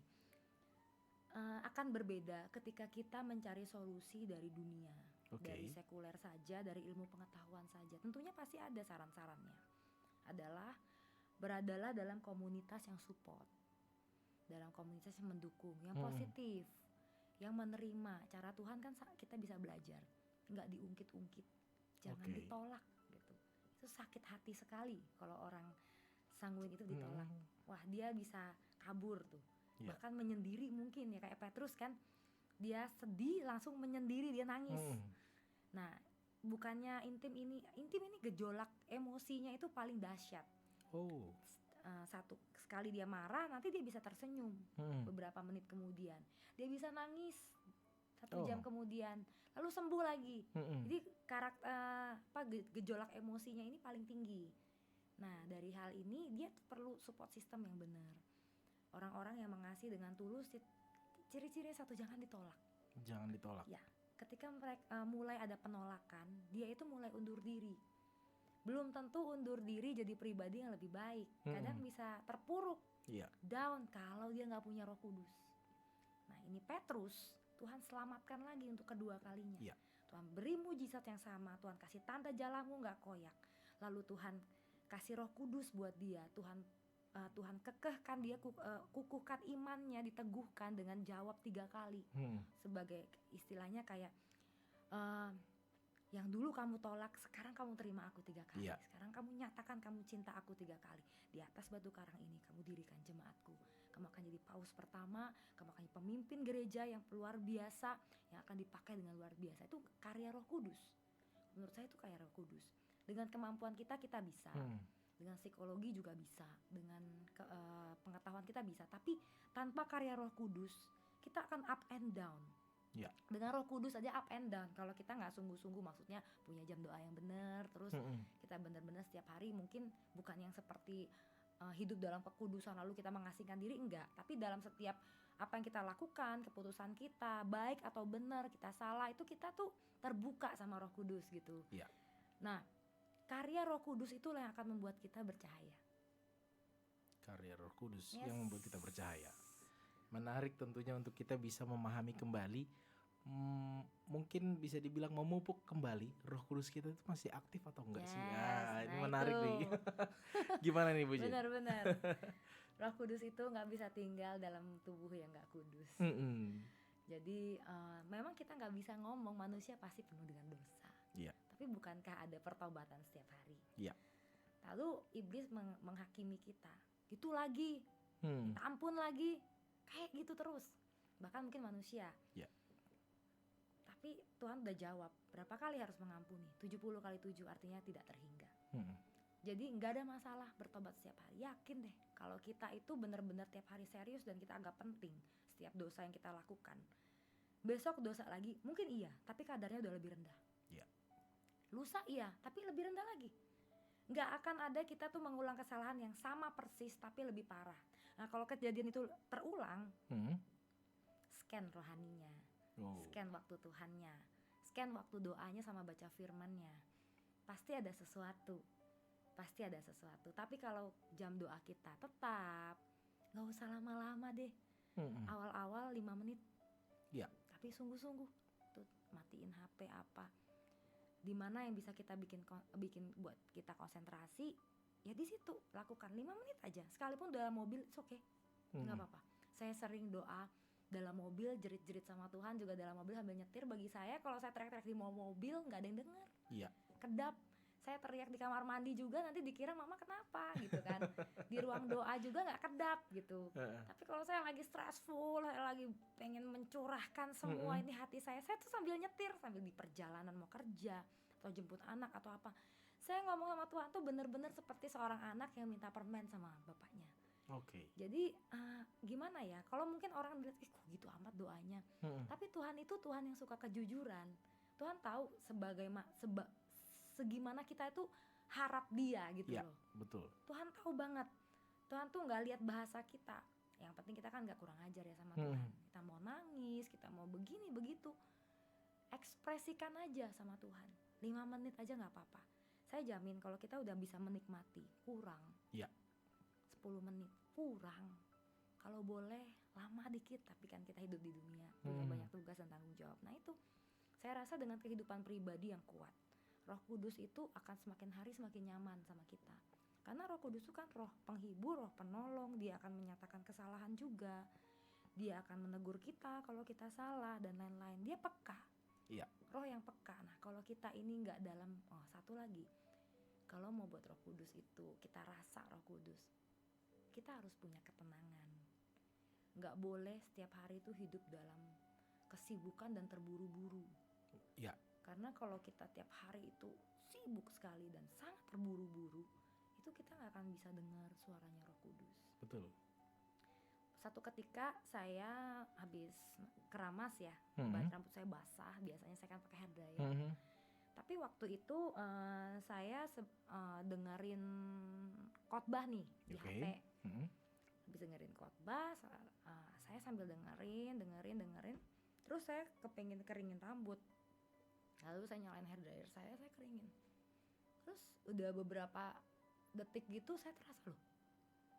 akan berbeda ketika kita mencari solusi dari dunia, dari sekuler saja, dari ilmu pengetahuan saja. Tentunya pasti ada saran-sarannya. Beradalah dalam komunitas yang support, dalam komunitas yang mendukung, yang positif, yang menerima. Cara Tuhan kan kita bisa belajar, nggak diungkit-ungkit, jangan ditolak gitu. Itu sakit hati sekali kalau orang sanguin itu ditolak. Wah, dia bisa kabur tuh. Bahkan menyendiri mungkin ya, kayak Petrus kan, dia sedih langsung menyendiri, dia nangis. Nah, bukannya intim ini gejolak emosinya itu paling dahsyat. Satu sekali dia marah, nanti dia bisa tersenyum beberapa menit kemudian, dia bisa nangis 1 jam kemudian, lalu sembuh lagi. Jadi gejolak emosinya ini paling tinggi. Nah, dari hal ini dia perlu support system yang benar. Orang-orang yang mengasihi dengan tulus, ciri-cirinya satu, jangan ditolak. Ya, ketika mereka mulai ada penolakan, dia itu mulai undur diri. Belum tentu undur diri jadi pribadi yang lebih baik. Kadang bisa terpuruk, down kalau dia nggak punya Roh Kudus. Nah, ini Petrus, Tuhan selamatkan lagi untuk kedua kalinya. Tuhan beri mujizat yang sama, Tuhan kasih tanda jalanmu nggak koyak. Lalu Tuhan kasih Roh Kudus buat dia, Tuhan Tuhan kekehkan dia, kukuhkan imannya, diteguhkan dengan jawab 3 kali. Sebagai istilahnya kayak yang dulu kamu tolak, sekarang kamu terima aku 3 kali. Sekarang kamu nyatakan kamu cinta aku 3 kali. Di atas batu karang ini kamu dirikan jemaatku. Kamu akan jadi paus pertama, kamu akan jadi pemimpin gereja yang luar biasa, yang akan dipakai dengan luar biasa. Itu karya Roh Kudus. Menurut saya itu karya Roh Kudus. Dengan kemampuan kita bisa. Dengan psikologi juga bisa, dengan pengetahuan kita bisa. Tapi tanpa karya Roh Kudus, kita akan up and down. Dengan Roh Kudus aja up and down. Kalau kita nggak sungguh-sungguh, maksudnya punya jam doa yang benar, terus kita benar-benar setiap hari, mungkin bukan yang seperti hidup dalam kekudusan lalu kita mengasingkan diri, enggak. Tapi dalam setiap apa yang kita lakukan, keputusan kita baik atau benar, kita salah, itu kita tuh terbuka sama Roh Kudus gitu. Nah, karya Roh Kudus itulah yang akan membuat kita bercahaya. Karya Roh Kudus yang membuat kita bercahaya. Menarik tentunya untuk kita bisa memahami kembali, mungkin bisa dibilang memupuk kembali Roh Kudus kita itu masih aktif atau enggak sih? Ini menarik nih. Gimana nih Bu Jen? Benar-benar. Roh Kudus itu nggak bisa tinggal dalam tubuh yang nggak kudus. Jadi memang kita nggak bisa ngomong, manusia pasti penuh dengan dosa. Tapi bukankah ada pertobatan setiap hari? Lalu iblis menghakimi kita, gitu lagi, minta ampun lagi, kayak gitu terus. Bahkan mungkin manusia. Tapi Tuhan udah jawab, berapa kali harus mengampuni? 70 kali 7, artinya tidak terhingga. Jadi nggak ada masalah bertobat setiap hari. Yakin deh, kalau kita itu benar-benar tiap hari serius dan kita anggap penting setiap dosa yang kita lakukan. Besok dosa lagi, mungkin iya, tapi kadarnya udah lebih rendah. Lusa iya, tapi lebih rendah lagi. Nggak akan ada kita tuh mengulang kesalahan yang sama persis tapi lebih parah. Nah, kalau kejadian itu terulang, scan rohaninya, scan waktu Tuhannya, scan waktu doanya sama baca firmannya. Pasti ada sesuatu. Tapi kalau jam doa kita tetap nggak usah lama-lama deh. Awal-awal 5 menit. Tapi sungguh-sungguh tuh matiin HP apa. Dimana yang bisa kita bikin buat kita konsentrasi, ya di situ lakukan 5 menit aja. Sekalipun dalam mobil, it's okay, nggak apa-apa. Saya sering doa dalam mobil, jerit-jerit sama Tuhan juga dalam mobil sambil nyetir. Bagi saya kalau saya teriak-teriak di mobil nggak ada yang dengar. Kedap. Saya teriak di kamar mandi juga nanti dikira mama kenapa gitu kan. Di ruang doa juga nggak kedap gitu. Tapi kalau saya lagi stressful, saya lagi pengen mencurahkan semua ini hati saya tuh sambil nyetir, sambil di perjalanan mau kerja atau jemput anak atau apa, saya ngomong sama Tuhan tuh bener-bener seperti seorang anak yang minta permen sama bapaknya. Jadi gimana ya, kalau mungkin orang lihat kok gitu amat doanya, tapi Tuhan itu Tuhan yang suka kejujuran. Tuhan tahu segimana kita itu harap dia gitu loh. Betul. Tuhan tahu banget. Tuhan tuh nggak lihat bahasa kita. Yang penting kita kan nggak kurang ajar ya sama Tuhan. Kita mau nangis, kita mau begini begitu, ekspresikan aja sama Tuhan. 5 menit aja nggak apa-apa. Saya jamin kalau kita udah bisa menikmati, kurang. 10 menit kurang. Kalau boleh lama dikit, tapi kan kita hidup di dunia, punya banyak tugas dan tanggung jawab. Nah itu, saya rasa dengan kehidupan pribadi yang kuat, Roh Kudus itu akan semakin hari semakin nyaman sama kita. Karena Roh Kudus itu kan roh penghibur, roh penolong. Dia akan menyatakan kesalahan juga. Dia akan menegur kita kalau kita salah dan lain-lain. Dia peka. Roh yang peka. Nah kalau kita ini gak dalam, satu lagi, kalau mau buat Roh Kudus itu, kita rasa Roh Kudus, kita harus punya ketenangan. Gak boleh setiap hari itu hidup dalam kesibukan dan terburu-buru. Karena kalau kita tiap hari itu sibuk sekali dan sangat terburu-buru, itu kita gak akan bisa dengar suaranya Roh Kudus. Betul. Satu ketika saya habis keramas ya, rambut saya basah, biasanya saya kan pakai hair dryer. Tapi waktu itu saya dengerin khotbah nih di HP. Habis dengerin khotbah, saya sambil dengerin. Terus saya kepengen keringin rambut. Lalu saya nyalain hair dryer saya keringin. Terus udah beberapa detik gitu saya terasa, loh,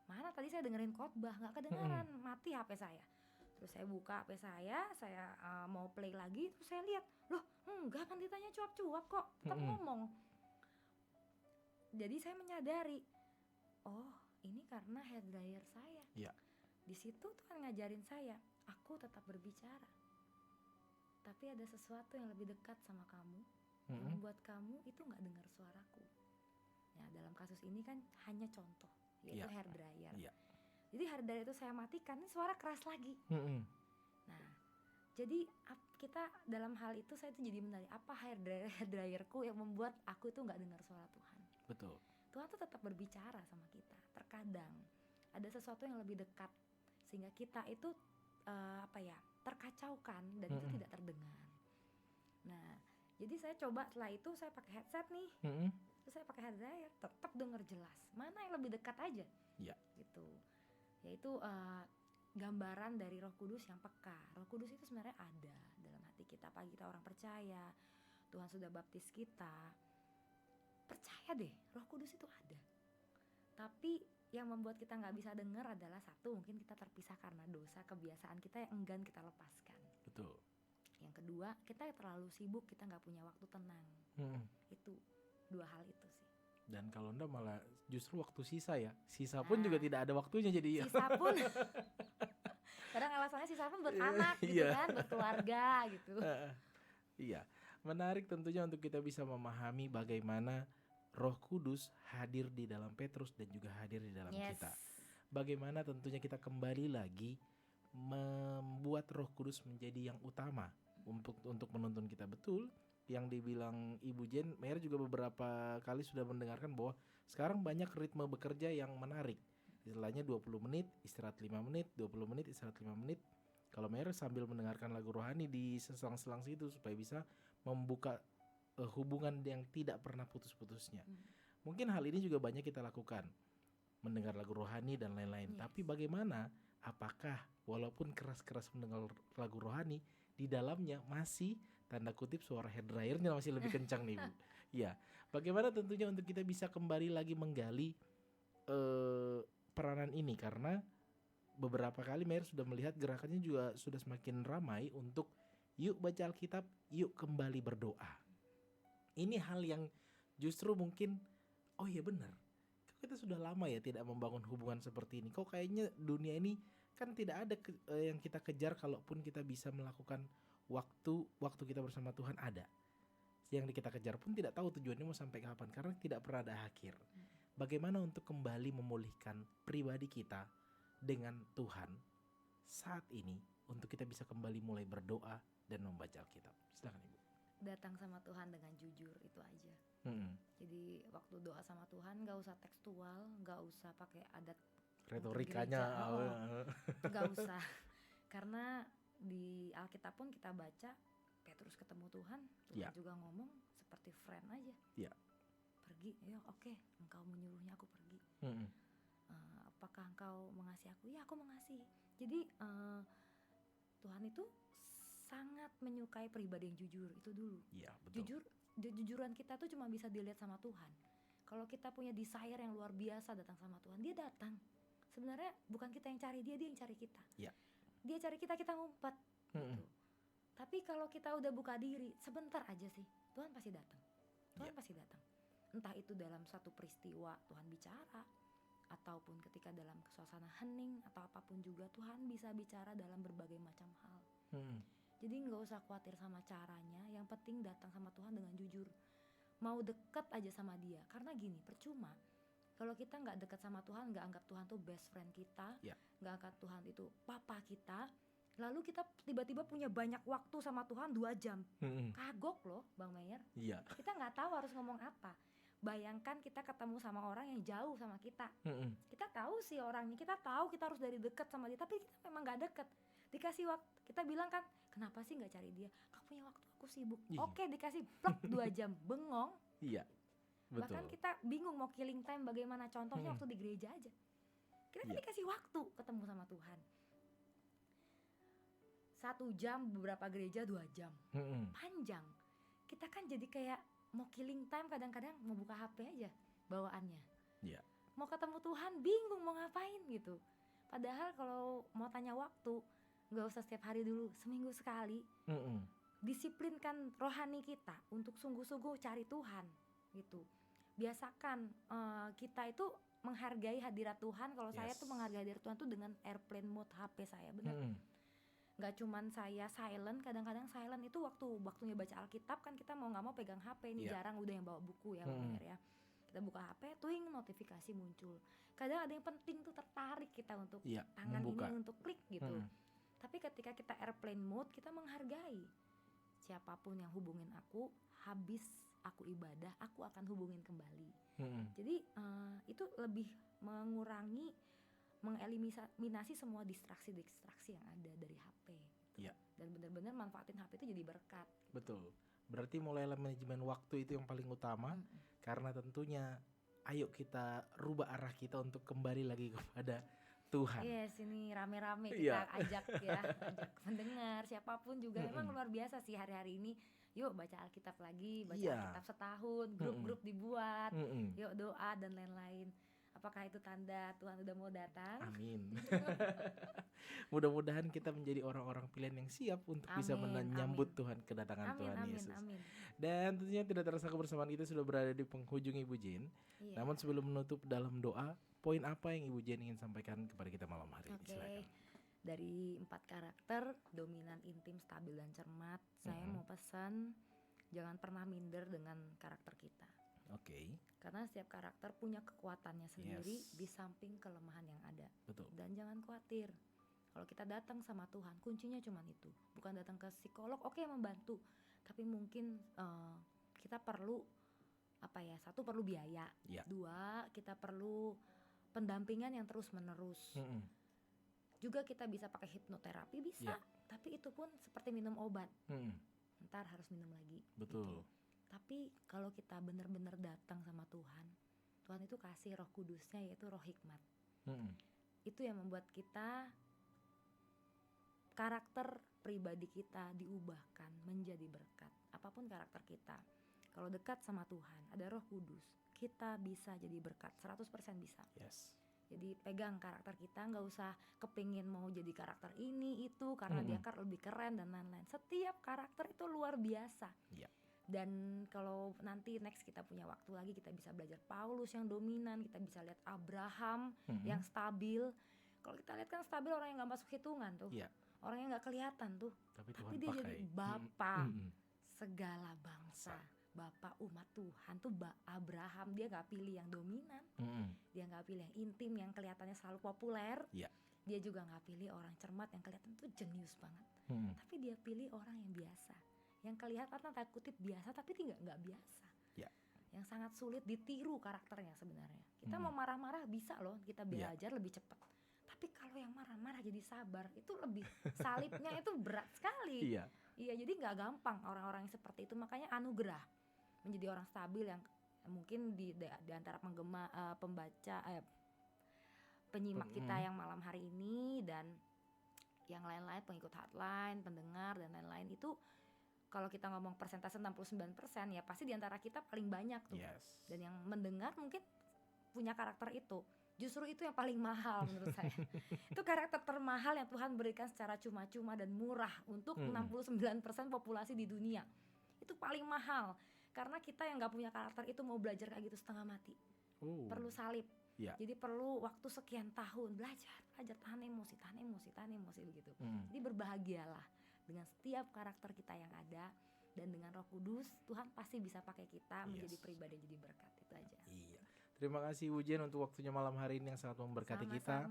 mana tadi saya dengerin khotbah, gak kedengaran, mati HP saya. Terus saya buka HP saya mau play lagi, terus saya lihat, loh enggak kan ditanya cuap-cuap kok, tetap ngomong. Jadi saya menyadari, oh ini karena hair dryer saya. Iya. Di situ Tuhan ngajarin saya, aku tetap berbicara. Tapi ada sesuatu yang lebih dekat sama kamu, yang membuat kamu itu nggak dengar suaraku. Nah, dalam kasus ini kan hanya contoh, yaitu hair dryer. Jadi hair dryer itu saya matikan, ini suara keras lagi. Nah, jadi kita dalam hal itu saya tuh jadi menarik, apa hair dryerku yang membuat aku itu nggak dengar suara Tuhan. Betul. Tuhan tuh tetap berbicara sama kita. Terkadang ada sesuatu yang lebih dekat sehingga kita itu terkacaukan dan itu tidak terdengar. Nah, jadi saya coba setelah itu saya pakai headset nih, terus saya pakai hair dryer, tetap dengar jelas. Mana yang lebih dekat aja? Iya. Gitu. Yaitu gambaran dari Roh Kudus yang peka. Roh Kudus itu sebenarnya ada dalam hati kita. Apalagi kita orang percaya, Tuhan sudah baptis kita. Percaya deh, Roh Kudus itu ada. Tapi yang membuat kita nggak bisa dengar adalah satu, mungkin kita terpisah karena dosa, kebiasaan kita yang enggan kita lepaskan. Betul. Yang kedua, kita terlalu sibuk, kita nggak punya waktu tenang. Itu dua hal itu sih. Dan kalau enggak malah justru waktu sisa ya. Sisa pun juga tidak ada waktunya jadi. Sisa pun kadang alasannya sisa pun buat anak gitu kan, buat keluarga gitu. Iya, menarik tentunya untuk kita bisa memahami bagaimana Roh Kudus hadir di dalam Petrus dan juga hadir di dalam kita. Bagaimana tentunya kita kembali lagi membuat Roh Kudus menjadi yang utama untuk menuntun kita. Betul yang dibilang Ibu Jen, Mer juga beberapa kali sudah mendengarkan bahwa sekarang banyak ritme bekerja yang menarik. Istilahnya 20 menit, istirahat 5 menit, 20 menit, istirahat 5 menit. Kalau Mer sambil mendengarkan lagu rohani di selang-selang situ supaya bisa membuka hubungan yang tidak pernah putus-putusnya. Mungkin hal ini juga banyak kita lakukan, mendengar lagu rohani dan lain-lain. Tapi bagaimana, apakah walaupun keras-keras mendengar lagu rohani, di dalamnya masih tanda kutip suara hair dryernya masih lebih kencang nih Bu. Ya, bagaimana tentunya untuk kita bisa kembali lagi menggali peranan ini, karena beberapa kali Mer sudah melihat gerakannya juga sudah semakin ramai untuk yuk baca Alkitab, yuk kembali berdoa. Ini hal yang justru mungkin, oh iya benar, kita sudah lama ya tidak membangun hubungan seperti ini. Kok kayaknya dunia ini kan tidak ada yang kita kejar, kalaupun kita bisa melakukan waktu kita bersama Tuhan ada. Yang kita kejar pun tidak tahu tujuannya mau sampai kapan, karena tidak pernah ada akhir. Bagaimana untuk kembali memulihkan pribadi kita dengan Tuhan saat ini, untuk kita bisa kembali mulai berdoa dan membaca Alkitab. Silakan Ibu. Datang sama Tuhan dengan jujur, itu aja. Jadi waktu doa sama Tuhan gak usah tekstual, gak usah pakai adat retorikanya, gak usah. Karena di Alkitab pun kita baca Petrus ketemu Tuhan juga ngomong seperti friend aja. Pergi, ya oke, engkau menyuruhnya aku pergi. Apakah engkau mengasihi aku? Ya aku mengasihi. Jadi Tuhan itu sangat menyukai pribadi yang jujur, itu dulu. Iya, betul. Jujuran kita tuh cuma bisa dilihat sama Tuhan. Kalau kita punya desire yang luar biasa datang sama Tuhan, dia datang. Sebenarnya bukan kita yang cari dia yang cari kita. Iya. Dia cari kita ngumpet. Gitu. Tapi kalau kita udah buka diri, sebentar aja sih, Tuhan pasti datang. Tuhan pasti datang. Entah itu dalam satu peristiwa Tuhan bicara, ataupun ketika dalam suasana hening, atau apapun juga Tuhan bisa bicara dalam berbagai macam hal. Jadi gak usah khawatir sama caranya, yang penting datang sama Tuhan dengan jujur. Mau deket aja sama dia, karena gini, percuma kalau kita gak dekat sama Tuhan, gak anggap Tuhan tuh best friend kita, gak anggap Tuhan itu papa kita, lalu kita tiba-tiba punya banyak waktu sama Tuhan 2 jam. Kagok loh Bang Mayer. Kita gak tahu harus ngomong apa. Bayangkan kita ketemu sama orang yang jauh sama kita. Kita tahu sih orangnya, kita tahu kita harus dari dekat sama dia, tapi kita memang gak deket. Dikasih waktu, kita bilang kan, kenapa sih gak cari dia? Aku punya waktu, aku sibuk. Oke, dikasih plek 2 jam, bengong. Iya, betul. Bahkan kita bingung mau killing time bagaimana, contohnya waktu di gereja aja. Kita kan dikasih waktu ketemu sama Tuhan. 1 jam, beberapa gereja 2 jam. Panjang. Kita kan jadi kayak mau killing time, kadang-kadang mau buka HP aja bawaannya. Mau ketemu Tuhan bingung mau ngapain gitu. Padahal kalau mau tanya waktu, gak usah setiap hari dulu, seminggu sekali. Disiplinkan rohani kita untuk sungguh-sungguh cari Tuhan gitu. biasakan kita itu menghargai hadirat Tuhan. Kalau saya tuh menghargai hadirat Tuhan tuh dengan airplane mode HP saya, benar. Nggak cuman saya silent, kadang-kadang silent itu waktunya baca Alkitab kan kita mau nggak mau pegang HP. Ini jarang udah yang bawa buku ya, ya. Kita buka HP, tuing notifikasi muncul. Kadang ada yang penting tuh tertarik kita untuk tangan membuka. Ini untuk klik gitu. Tapi ketika kita airplane mode, kita menghargai siapapun yang hubungin aku, habis aku ibadah, aku akan hubungin kembali. Jadi itu lebih mengurangi, mengeliminasi semua distraksi yang ada dari HP. Gitu. Dan benar-benar manfaatin HP itu jadi berkat. Betul. Berarti mulailah manajemen waktu itu yang paling utama. Karena tentunya ayo kita rubah arah kita untuk kembali lagi kepada Tuhan. Yes, ini rame-rame kita ajak pendengar siapapun juga. Memang luar biasa sih hari-hari ini. Yuk baca Alkitab lagi, baca Alkitab setahun, grup-grup dibuat, yuk doa dan lain-lain. Apakah itu tanda Tuhan udah mau datang? Amin. Mudah-mudahan kita menjadi orang-orang pilihan yang siap untuk bisa menyambut Tuhan, kedatangan Tuhan Yesus. Dan tentunya tidak terasa kebersamaan kita sudah berada di penghujung Ibu Jane. Namun sebelum menutup dalam doa, poin apa yang Ibu Jane ingin sampaikan kepada kita malam hari ini? Silakan. Dari 4 karakter, dominan, intim, stabil, dan cermat, saya mau pesan jangan pernah minder dengan karakter kita. Karena setiap karakter punya kekuatannya sendiri di samping kelemahan yang ada. Betul. Dan jangan khawatir. Kalau kita datang sama Tuhan, kuncinya cuma itu. Bukan datang ke psikolog, membantu. Tapi mungkin kita perlu satu perlu biaya. 2 kita perlu pendampingan yang terus menerus. Juga kita bisa pakai hipnoterapi bisa. Tapi itu pun seperti minum obat. Ntar harus minum lagi. Betul. Gitu. Tapi kalau kita benar-benar datang sama Tuhan, Tuhan itu kasih Roh Kudusnya, yaitu Roh Hikmat. Itu yang membuat kita, karakter pribadi kita diubahkan menjadi berkat. Apapun karakter kita, kalau dekat sama Tuhan, ada Roh Kudus, kita bisa jadi berkat, 100% bisa. Jadi pegang karakter kita, gak usah kepingin mau jadi karakter ini, itu, karena dia kan lebih keren dan lain-lain. Setiap karakter itu luar biasa. Dan kalau nanti next kita punya waktu lagi, kita bisa belajar Paulus yang dominan, kita bisa lihat Abraham yang stabil. Kalau kita lihat kan stabil orang yang gak masuk hitungan tuh, orang yang gak kelihatan tuh. Tapi dia jadi Bapa segala bangsa, Bapa umat Tuhan tuh Abraham. Dia gak pilih yang dominan, dia gak pilih yang intim yang kelihatannya selalu populer. Dia juga gak pilih orang cermat yang kelihatan tuh jenius banget. Tapi dia pilih orang yang biasa, yang kelihatan tanda kutip biasa tapi nggak biasa, yang sangat sulit ditiru karakternya sebenarnya. Kita mau marah-marah bisa loh, kita belajar lebih cepat. Tapi kalau yang marah-marah jadi sabar, itu lebih salibnya itu berat sekali. Jadi nggak gampang orang-orang yang seperti itu. Makanya anugerah menjadi orang stabil yang mungkin di antara penyimak kita yang malam hari ini dan yang lain-lain, pengikut hotline, pendengar dan lain-lain itu. Kalau kita ngomong persentase 69%, ya pasti diantara kita paling banyak tuh. Dan yang mendengar mungkin punya karakter itu. Justru itu yang paling mahal menurut saya. Itu karakter termahal yang Tuhan berikan secara cuma-cuma dan murah untuk 69% populasi di dunia. Itu paling mahal. Karena kita yang gak punya karakter itu mau belajar kayak gitu setengah mati. Perlu salib. Jadi perlu waktu sekian tahun belajar tahan emosi begitu. Jadi berbahagialah dengan setiap karakter kita yang ada, dan dengan Roh Kudus Tuhan pasti bisa pakai kita menjadi pribadi yang jadi berkat. Itu aja. Terima kasih Ibu Jane untuk waktunya malam hari ini yang sangat memberkati kita.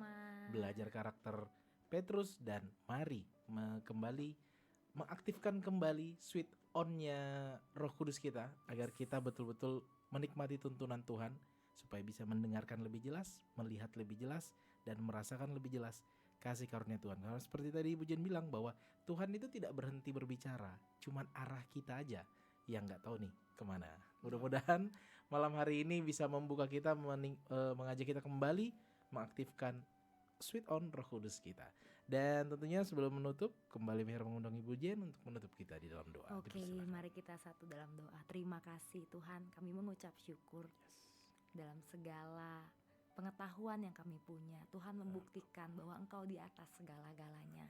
Belajar karakter Petrus, dan mari kembali mengaktifkan kembali switch on-nya Roh Kudus kita agar kita betul-betul menikmati tuntunan Tuhan supaya bisa mendengarkan lebih jelas, melihat lebih jelas, dan merasakan lebih jelas kasih karunia Tuhan. Karena seperti tadi Ibu Jane bilang bahwa Tuhan itu tidak berhenti berbicara, cuman arah kita aja yang nggak tahu nih kemana. Mudah-mudahan malam hari ini bisa membuka kita, mengajak kita kembali mengaktifkan switch on Roh Kudus kita. Dan tentunya sebelum menutup, kembali Mihar mengundang Ibu Jane untuk menutup kita di dalam doa. Oke, mari kita satu dalam doa. Terima kasih Tuhan, kami mengucap syukur dalam segala pengetahuan yang kami punya. Tuhan membuktikan bahwa Engkau di atas segala-galanya.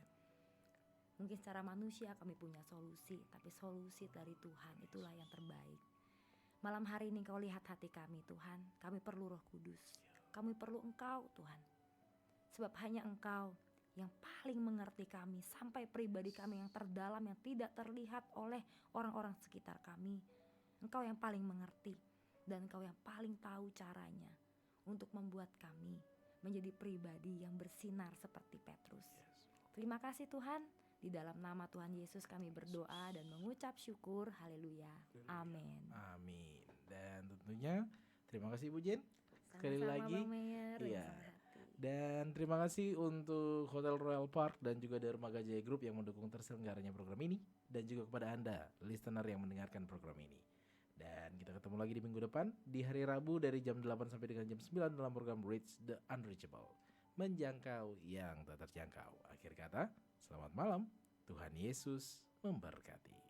Mungkin secara manusia kami punya solusi, tapi solusi dari Tuhan itulah yang terbaik. Malam hari ini Kau lihat hati kami Tuhan. Kami perlu Roh Kudus. Kami perlu Engkau Tuhan. Sebab hanya Engkau yang paling mengerti kami sampai pribadi kami yang terdalam yang tidak terlihat oleh orang-orang sekitar kami. Engkau yang paling mengerti dan Engkau yang paling tahu caranya untuk membuat kami menjadi pribadi yang bersinar seperti Petrus. Terima kasih Tuhan. Di dalam nama Tuhan Yesus kami berdoa dan mengucap syukur. Haleluya. Amin. Amin. Dan tentunya terima kasih Ibu Jen. Sekali Sama-sama, lagi. Bang Meyer, Iya. dengan senang hati. Dan terima kasih untuk Hotel Royal Park dan juga Dermaga Jaya Group yang mendukung terselenggaranya program ini. Dan juga kepada Anda, listener yang mendengarkan program ini. Dan kita ketemu lagi di minggu depan di hari Rabu dari jam 8 sampai dengan jam 9 dalam program Reach the Unreachable. Menjangkau yang tak terjangkau. Akhir kata, selamat malam. Tuhan Yesus memberkati.